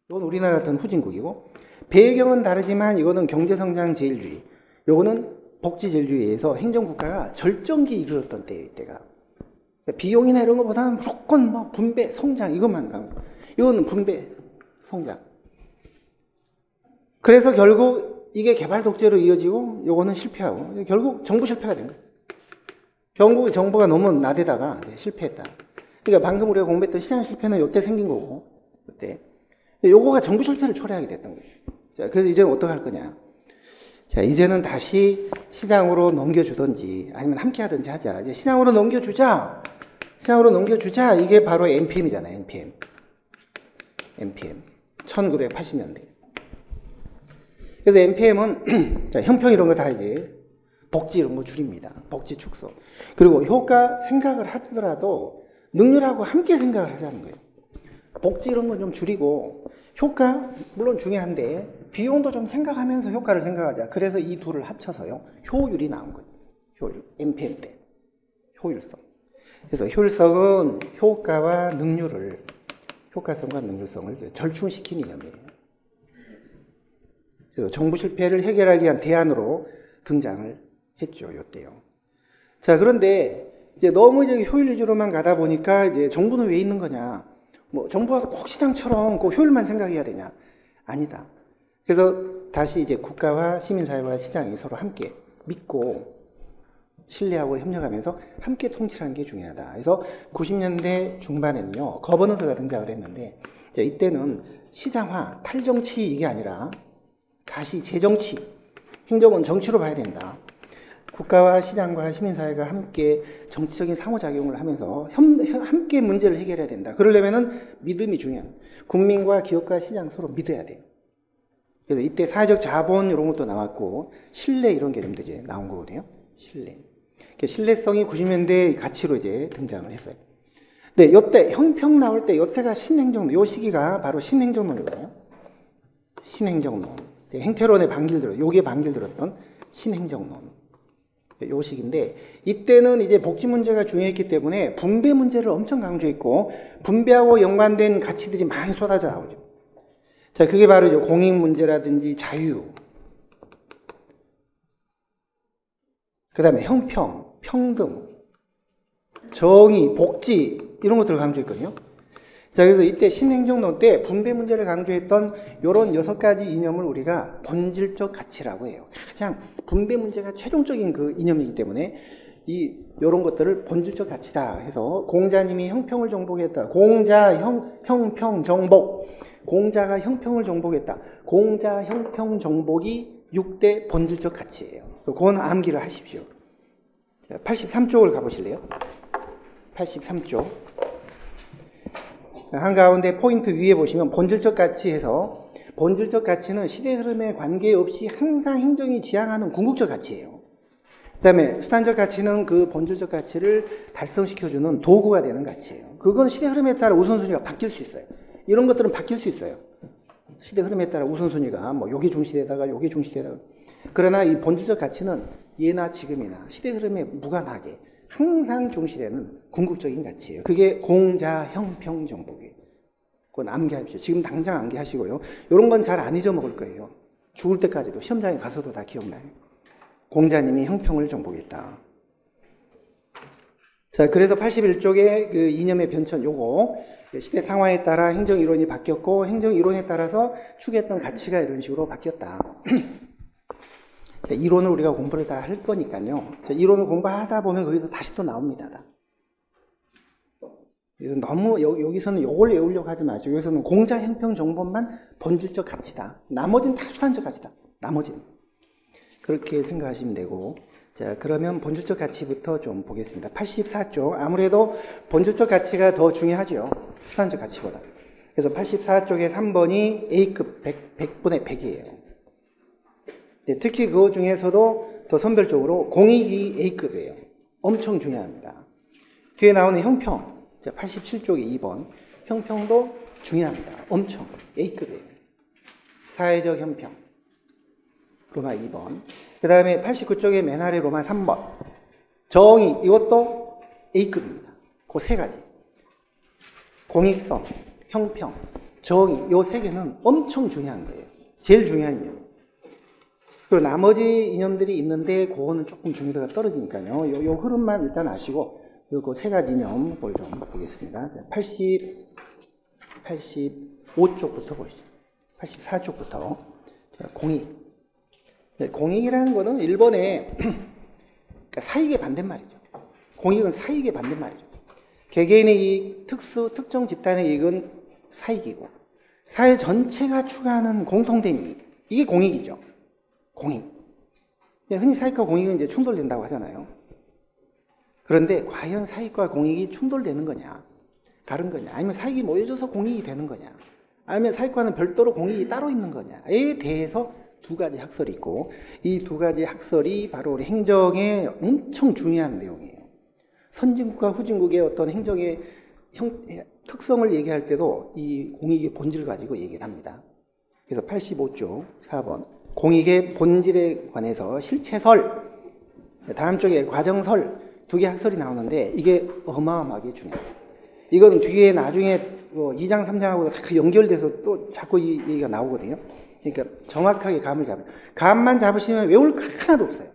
이건 우리나라 같은 후진국이고, 배경은 다르지만 이거는 경제성장 제일주의, 요거는 복지제일주의에서 행정국가가 절정기에 이르렀던 때예요. 이때가 비용이나 이런 것보다는 무조건 뭐 분배, 성장 이것만 가는 거예요. 이거는 분배, 성장. 그래서 결국 이게 개발 독재로 이어지고 요거는 실패하고 결국 정부 실패가 된 거예요. 결국 정부가 너무 나대다가 실패했다. 그러니까 방금 우리가 공부했던 시장 실패는 이때 생긴 거고, 이때 요거가 정부 실패를 초래하게 됐던 거예요. 자, 그래서 이제는 어떻게 할 거냐? 자, 이제는 다시 시장으로 넘겨주든지 아니면 함께 하든지 하자. 이제 시장으로 넘겨주자. 시장으로 넘겨주자. 이게 바로 NPM이잖아요. NPM. 1980년대. 그래서 NPM은 형평 이런 거 다 이제 복지 이런 거 줄입니다. 복지 축소. 그리고 효과 생각을 하더라도 능률하고 함께 생각을 하자는 거예요. 복지 이런 건 좀 줄이고 효과 물론 중요한데 비용도 좀 생각하면서 효과를 생각하자. 그래서 이 둘을 합쳐서요. 효율이 나온 거예요. 효율. NPM 때. 효율성. 그래서 효율성은 효과와 능률을, 효과성과 능률성을 절충시킨 이념이에요. 그래서 정부 실패를 해결하기 위한 대안으로 등장을 했죠. 이때요. 자, 그런데 이제 너무 이제 효율 위주로만 가다 보니까 이제 정부는 왜 있는 거냐? 뭐 정부가 꼭 시장처럼 꼭 효율만 생각해야 되냐? 아니다. 그래서 다시 이제 국가와 시민사회와 시장이 서로 함께 믿고 신뢰하고 협력하면서 함께 통치하는 게 중요하다. 그래서 90년대 중반에는요, 거버넌스가 등장을 했는데, 이때는 시장화, 탈정치 이게 아니라 다시 재정치, 행정은 정치로 봐야 된다. 국가와 시장과 시민사회가 함께 정치적인 상호작용을 하면서 함께 문제를 해결해야 된다. 그러려면은 믿음이 중요한, 국민과 기업과 시장 서로 믿어야 돼요. 그래서 이때 사회적 자본 이런 것도 나왔고 신뢰 이런 개념도 이제 나온 거거든요. 신뢰. 신뢰성이 90년대 가치로 이제 등장을 했어요. 근데 이때 형평 나올 때 이때가 신행정론, 이 시기가 바로 신행정론이거든요. 신행정론. 행태론의 반길 요게 반길 들었던 신행정론. 요 시기인데 이때는 이제 복지 문제가 중요했기 때문에 분배 문제를 엄청 강조했고 분배하고 연관된 가치들이 많이 쏟아져 나오죠. 자, 그게 바로 이제 공익 문제라든지 자유, 그 다음에 형평, 평등, 정의, 복지 이런 것들을 강조했거든요. 자, 그래서 이때 신행정론 때 분배 문제를 강조했던 이런 6가지 이념을 우리가 본질적 가치라고 해요. 가장 분배 문제가 최종적인 그 이념이기 때문에 이런 것들을 본질적 가치다 해서 공자님이 형평을 정복했다. 공자, 형평, 정복. 공자가 형평을 정복했다. 공자, 형평, 정복이 6대 본질적 가치예요. 그건 암기를 하십시오. 자, 83쪽을 가보실래요? 83쪽. 한가운데 포인트 위에 보시면 본질적 가치에서 본질적 가치는 시대 흐름에 관계없이 항상 행정이 지향하는 궁극적 가치예요. 그 다음에 수단적 가치는 그 본질적 가치를 달성시켜주는 도구가 되는 가치예요. 그건 시대 흐름에 따라 우선순위가 바뀔 수 있어요. 이런 것들은 바뀔 수 있어요. 시대 흐름에 따라 우선순위가 뭐 여기 중시되다가 여기 중시되다가. 그러나 이 본질적 가치는 예나 지금이나 시대 흐름에 무관하게 항상 중시되는 궁극적인 가치예요. 그게 공자, 형평, 정복이에요. 그건 암기하십시오. 지금 당장 암기하시고요. 이런 건 잘 안 잊어먹을 거예요. 죽을 때까지도 시험장에 가서도 다 기억나요. 공자님이 형평을 정복했다. 자, 그래서 81쪽의 그 이념의 변천 요거 시대 상황에 따라 행정 이론이 바뀌었고 행정 이론에 따라서 추구했던 가치가 이런 식으로 바뀌었다. 자, 이론을 우리가 공부를 다 할 거니까요. 자, 이론을 공부하다 보면 거기서 다시 또 나옵니다. 그래서 너무 여기서는 요걸 외우려고 하지 마시고 여기서는 공자, 형평, 정복만 본질적 가치다. 나머지는 다 수단적 가치다. 나머지는. 그렇게 생각하시면 되고. 자, 그러면 본질적 가치부터 좀 보겠습니다. 84쪽. 아무래도 본질적 가치가 더 중요하죠. 수단적 가치보다. 그래서 84쪽에 3번이 A급 100분의 100이에요. 네, 특히 그 중에서도 더 선별적으로 공익이 A급이에요. 엄청 중요합니다. 뒤에 나오는 형평. 자, 87쪽에 2번. 형평도 중요합니다. 엄청 A급이에요. 사회적 형평. 로마 2번. 그 다음에 89쪽에 맨 아래 로마 3번. 정의, 이것도 A급입니다. 그 세 가지. 공익성, 형평, 정의, 요 세 개는 엄청 중요한 거예요. 제일 중요한 이념. 그리고 나머지 이념들이 있는데 그거는 조금 중요도가 떨어지니까요. 요 흐름만 일단 아시고 요거 세 가지 이념을 좀 보겠습니다. 85쪽부터 보시죠. 84쪽부터 공익. 공익이라는 거는 일본의 그러니까 사익의 반대말이죠. 공익은 사익의 반대말이죠. 개개인의 이익, 특정 집단의 이익은 사익이고 사회 전체가 추구하는 공통된 이익, 이게 공익이죠. 공익. 흔히 사익과 공익은 이제 충돌된다고 하잖아요. 그런데 과연 사익과 공익이 충돌되는 거냐, 다른 거냐, 아니면 사익이 모여져서 공익이 되는 거냐, 아니면 사익과는 별도로 공익이 따로 있는 거냐에 대해서 두 가지 학설이 있고, 이 두 가지 학설이 바로 우리 행정의 엄청 중요한 내용이에요. 선진국과 후진국의 어떤 행정의 특성을 얘기할 때도 이 공익의 본질을 가지고 얘기를 합니다. 그래서 85쪽 4번 공익의 본질에 관해서 실체설, 다음 쪽에 과정설 두 개 학설이 나오는데 이게 어마어마하게 중요해요. 이거는 뒤에 나중에 2장 3장하고 다 연결돼서 또 자꾸 이 얘기가 나오거든요. 그러니까 정확하게 감을 잡아요. 감만 잡으시면 외울 거 하나도 없어요.